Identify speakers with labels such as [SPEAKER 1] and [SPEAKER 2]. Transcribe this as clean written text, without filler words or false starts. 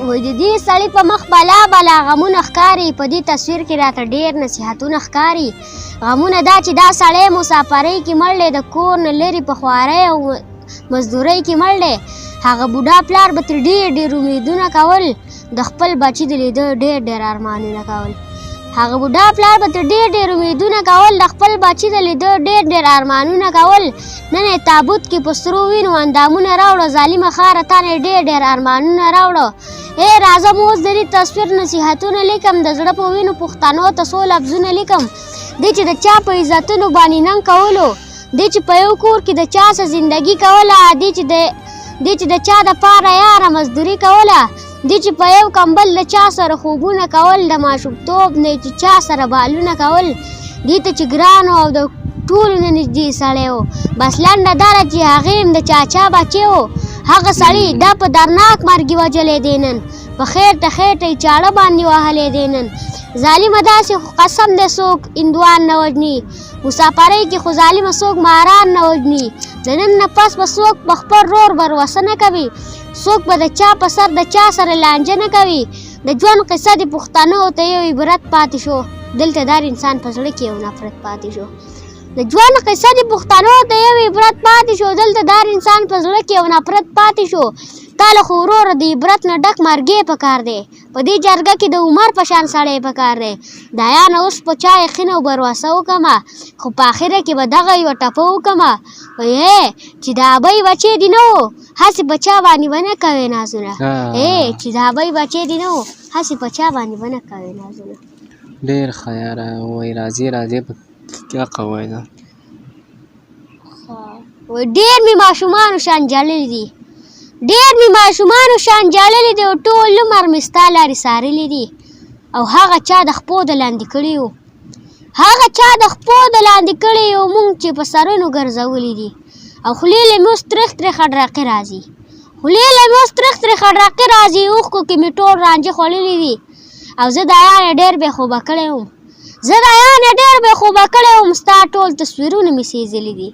[SPEAKER 1] وای د دې سړي په مخ بلا بلا غمونه ښکاري. په دې تصویر کې راته ډېر نصیحتونه ښکاري. غمونه دا چې دا سړی مسافرۍ کې مړ دی، د کور نه لرې په خوارۍ او مزدورۍ کې مړ دی. هغه بوډا پلار به ترې ډېر ډېر امیدونه کول، د خپل بچي د لیده ډېر ډېر ارمانونه کول. هغه بوډا پلار به ترې ډېر ډېر امیدونه کول، د خپل بچي د لیده ډېر ډېر ارمانونه کول. نن یې تابوت کې په سرو وینو اندامونه راوړه، ظالمه ښاره تا نه ډېر ډېر ارمانونه راوړه. ای راځه مو اوس د دې تصویر نصیحتونه لیکم، د زړه په وینو پښتنو ته څو لفظونه لیکم. دی چې د چا په عزتونو باندې ننګ کولو، دی چې په یو کور کې د چا سره زندګي کوله، دی چې د چا دپاره یاره مزدوري کوله، دی چې په یو کمبل د چا سره خوبونه کول، د ماشومتوب نه چې چا سره بالونه کول. دی ته چې ګران او د ټولو نه نږدې سړی و. بس لنډه دا ده چې هغې هم د چاچا بچی و. هغه سړي دا په درناک مرګ یې وژلی دی نن، په خېټه خېټه یې چاړه باندې وهلی دی نن. ظالمه داسې خو قسم دی څوک هندوان نه وژني، مسافرۍ کې خو ظالمه څوک ماران نه وژني. د نن نه پس به څوک په خپل رور بروسه نه کوي، څوک به د چا په سر د چا سره لانجه نه کوي. د ژوند قصه د پښتنو ته یو عبرت پاتې شو، دلته دار انسان په زړه کې یو نفرت پاتې شو. د ژوند قصه د پښتنو ته یو عبرت پاتې شو، دلته دار انسان په زړه کې یو نفرت پاتې شو. تا له خو وروره د عبرت نه ډک مرګی پکار دی، په دې جرګه کې د عمر په شان سړی پکار دی. دا یانه اوس په چا یقین او بروسه وکړمه، خو په اخره کې به دغه یوه ټپه وکړمه. وایې چې د ابۍ بچی دې نه و، هسې په چا باندې به نه کوې نازونه. چې د ابۍ بچی دې نه و، هسې په چا باندې به نه کوې نازونه.
[SPEAKER 2] ډېر ښه یاره. وایي راځې راځې په کیا کوی ده.
[SPEAKER 1] وایي ډېر مې ماشومانو شان جړلي دي، ډېر مې ماشومانو شان جړلي دي، او ټول عمر مې ستا لارې څارلي دي. او هغه چا د خپو د لاندې کړي وو، هغه چا د خپو د لاندې کړي یو مونږ چې په سرونو ګرځولي دي. او خولې له مې اوس ترخ ترخه ډراقې راځي، خولې له مې اوس ترخ ترخه ډراقې راځي. اوښکو کې مې ټول رانجې خوړلي دي. او زه د یانې ډېر بې خوبه کړی وم، زه د یانې ډېر بې خوبه کړی وم، ستا ټول تصویرونه مې سېزلي دي.